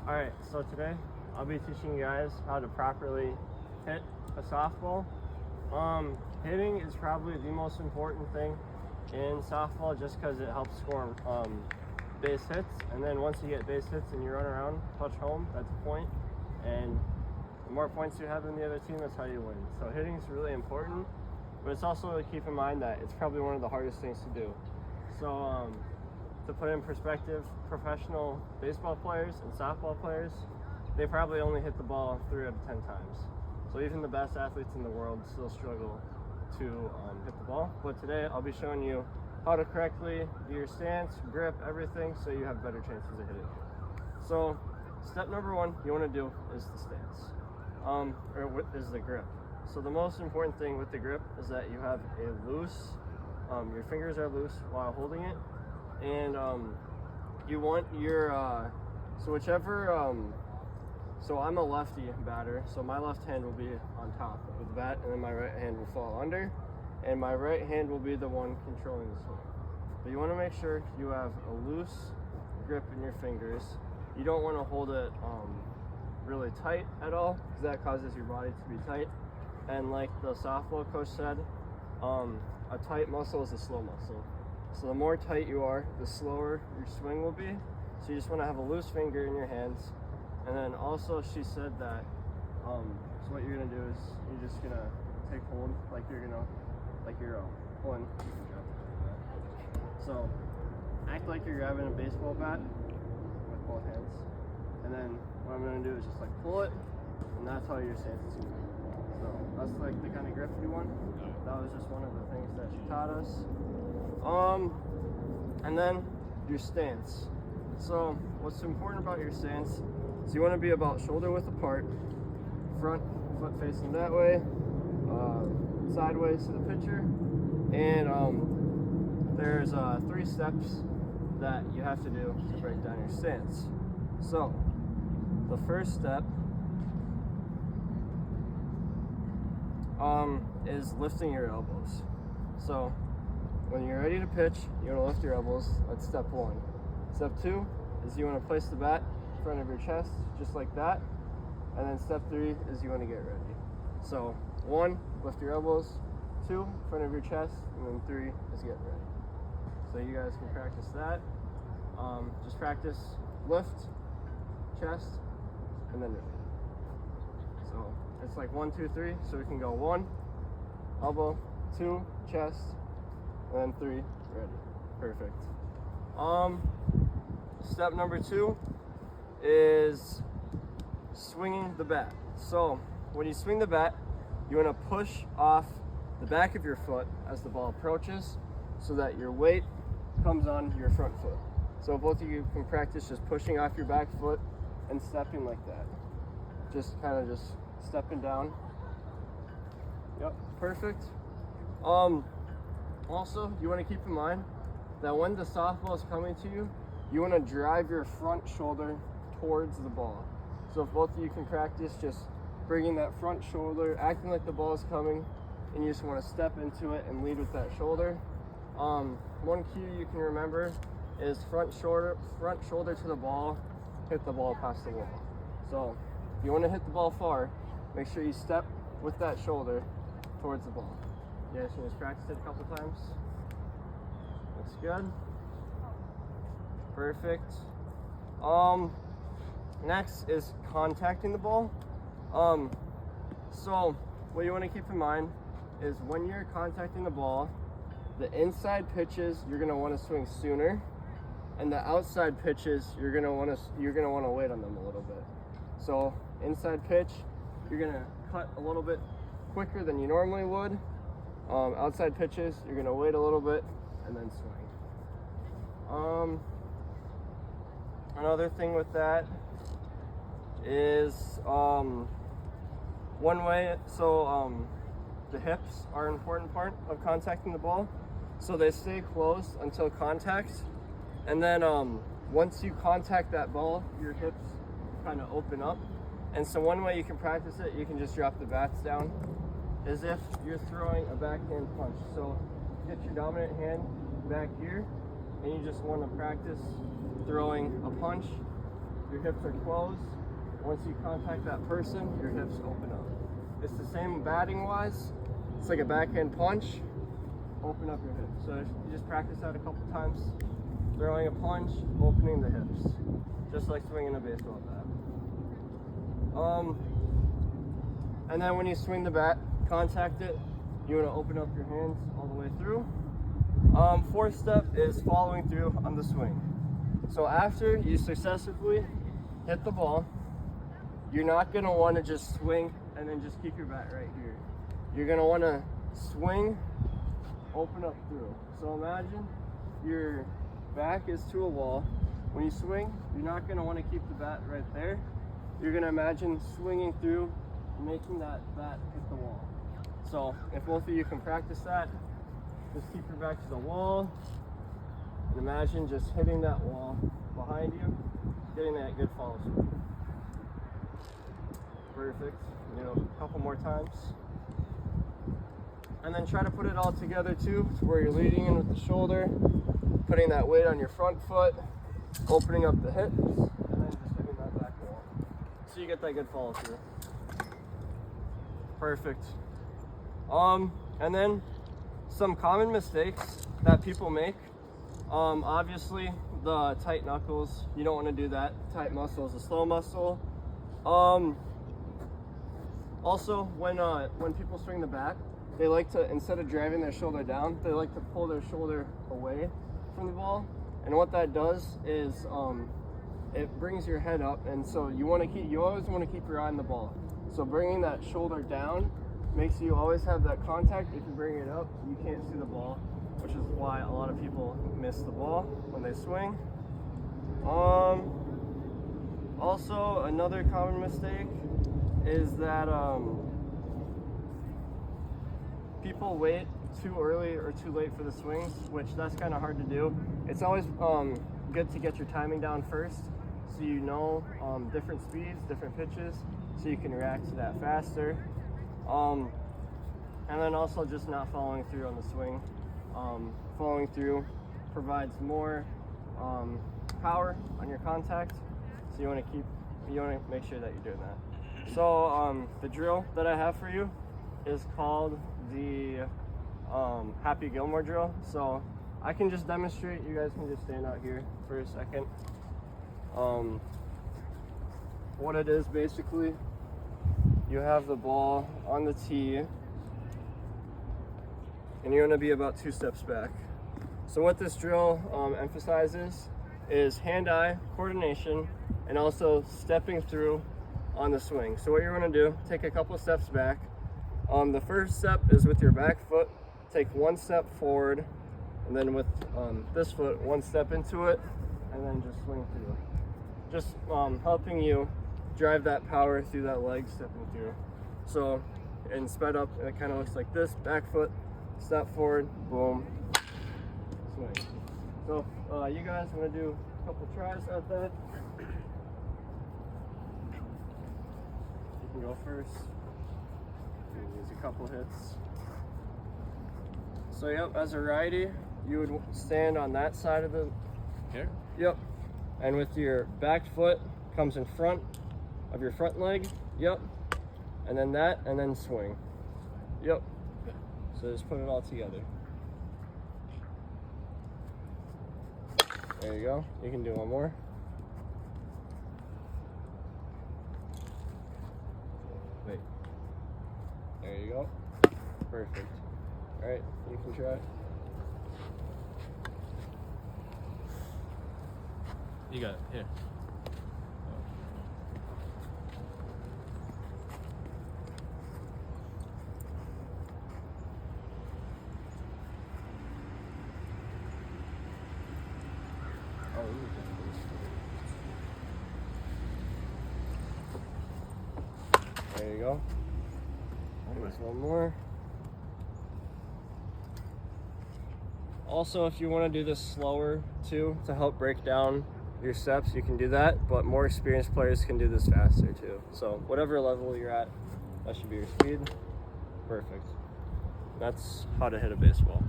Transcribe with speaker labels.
Speaker 1: Alright, so today I'll be teaching you guys how to properly hit a softball. Hitting is probably the most important thing in softball just because it helps score base hits, and then once you get base hits and you run around, touch home, that's a point, and the more points you have than the other team, that's how you win. So hitting is really important, but it's also to keep in mind that it's probably one of the hardest things to do. So to put in perspective, professional baseball players and softball players, they probably only hit the ball 3 out of 10 times. So even the best athletes in the world still struggle to hit the ball. But today I'll be showing you how to correctly do your stance, grip, everything, so you have better chances of hitting it. So step number 1 you want to do is the stance, is the grip. So the most important thing with the grip is that you have a loose, your fingers are loose while holding it, and you want your, so whichever, so I'm a lefty batter, so my left hand will be on top of the bat, and then my right hand will fall under, and my right hand will be the one controlling the swing. But you want to make sure you have a loose grip in your fingers. You don't want to hold it really tight at all, because that causes your body to be tight. And like the softball coach said, a tight muscle is a slow muscle. So the more tight you are, the slower your swing will be. So you just want to have a loose finger in your hands. And then also she said that, so what you're gonna do is you're just gonna take hold like you're pulling. So act like you're grabbing a baseball bat with both hands. And then what I'm gonna do is just like pull it, and that's how your stance is gonna be. So that's like the kind of grip you want. That was just one of the things that she taught us. And then your stance. So what's important about your stance is you want to be about shoulder width apart, front foot facing that way, sideways to the pitcher, and there's 3 steps that you have to do to break down your stance. So the first step is lifting your elbows. So when you're ready to pitch, you want to lift your elbows. That's step 1. Step 2 is you want to place the bat in front of your chest, just like that. And then step 3 is you want to get ready. So 1, lift your elbows. 2, in front of your chest. And then 3 is get ready. So you guys can practice that. Just practice lift, chest, and then ready. So it's like 1, 2, 3. So we can go 1, elbow, 2, chest, and then 3, ready. Perfect. Step number 2 is swinging the bat. So when you swing the bat, you want to push off the back of your foot as the ball approaches, so that your weight comes on your front foot. So both of you can practice just pushing off your back foot and stepping like that. Just kind of just stepping down. Yep, perfect. Also, you want to keep in mind that when the softball is coming to you, you want to drive your front shoulder towards the ball. So if both of you can practice just bringing that front shoulder, acting like the ball is coming, and you just want to step into it and lead with that shoulder. One cue you can remember is front shoulder to the ball, hit the ball past the wall. So if you want to hit the ball far, make sure you step with that shoulder towards the ball. You guys can just practice it a couple times. Looks good. Perfect. Next is contacting the ball. So what you want to keep in mind is when you're contacting the ball, the inside pitches you're going to want to swing sooner, and the outside pitches you're going to want to wait on them a little bit. So inside pitch, you're going to cut a little bit quicker than you normally would. Outside pitches, you're going to wait a little bit and then swing. Another thing with that is one way, so the hips are an important part of contacting the ball. So they stay closed until contact, and then once you contact that ball, your hips kind of open up. And so one way you can practice it, you can just drop the bats down as if you're throwing a backhand punch. So get your dominant hand back here, and you just want to practice throwing a punch your hips are closed. Once you contact that person, your hips open up. It's the same batting wise. It's like a backhand punch. Open up your hips. So you just practice that a couple times. Throwing a punch, opening the hips. Just like swinging a baseball bat. And then when you swing the bat, contact it, you want to open up your hands all the way through. Fourth step is following through on the swing. So after you successfully hit the ball, you're not going to want to just swing and then just keep your bat right here. You're going to want to swing, open up through. So imagine your back is to a wall. When you swing, you're not going to want to keep the bat right there. You're going to imagine swinging through, making that bat hit the wall. So if both of you can practice that, just keep your back to the wall and imagine just hitting that wall behind you, getting that good follow through. Perfect. You know, a couple more times. And then try to put it all together too, to where you're leading in with the shoulder, putting that weight on your front foot, opening up the hips, and then just hitting that back wall. So you get that good follow through. Perfect. And then some common mistakes that people make. Obviously the tight knuckles, you don't want to do that. Tight muscle is a slow muscle. Also, when people swing the bat, they like to, instead of driving their shoulder down, they like to pull their shoulder away from the ball. And what that does is it brings your head up, and so you always want to keep your eye on the ball. So bringing that shoulder down makes you always have that contact. If you bring it up, you can't see the ball, which is why a lot of people miss the ball when they swing. Also, another common mistake is that people wait too early or too late for the swings, which that's kind of hard to do. It's always good to get your timing down first, so you know different speeds, different pitches, so you can react to that faster. And then also just not following through on the swing. Following through provides more power on your contact, so you want to make sure that you're doing that. So the drill that I have for you is called the Happy Gilmore drill. So I can just demonstrate. You guys can just stand out here for a second. What it is basically, you have the ball on the tee and you're going to be about 2 steps back. So what this drill emphasizes is hand-eye coordination and also stepping through on the swing. So what you're going to do, take a couple steps back. The first step is with your back foot, take 1 step forward, and then with this foot, 1 step into it, and then just swing through. Just helping you drive that power through that leg stepping through. So, and sped up, it kind of looks like this: back foot, step forward, boom, swing. So you guys want to do a couple tries at that? You can go first. Use a couple hits. So yep, as a righty, you would stand on that side of the...
Speaker 2: Here?
Speaker 1: Yep. And with your back foot comes in front of your front leg. Yep. And then that, and then swing. Yep. So just put it all together. There you go. You can do one more. Wait. There you go. Perfect. All right, you can try.
Speaker 2: You got it. Here.
Speaker 1: There you go. There's one more. Also, if you want to do this slower too, to help break down your steps, you can do that, but more experienced players can do this faster too. So whatever level you're at, that should be your speed. Perfect. That's how to hit a baseball.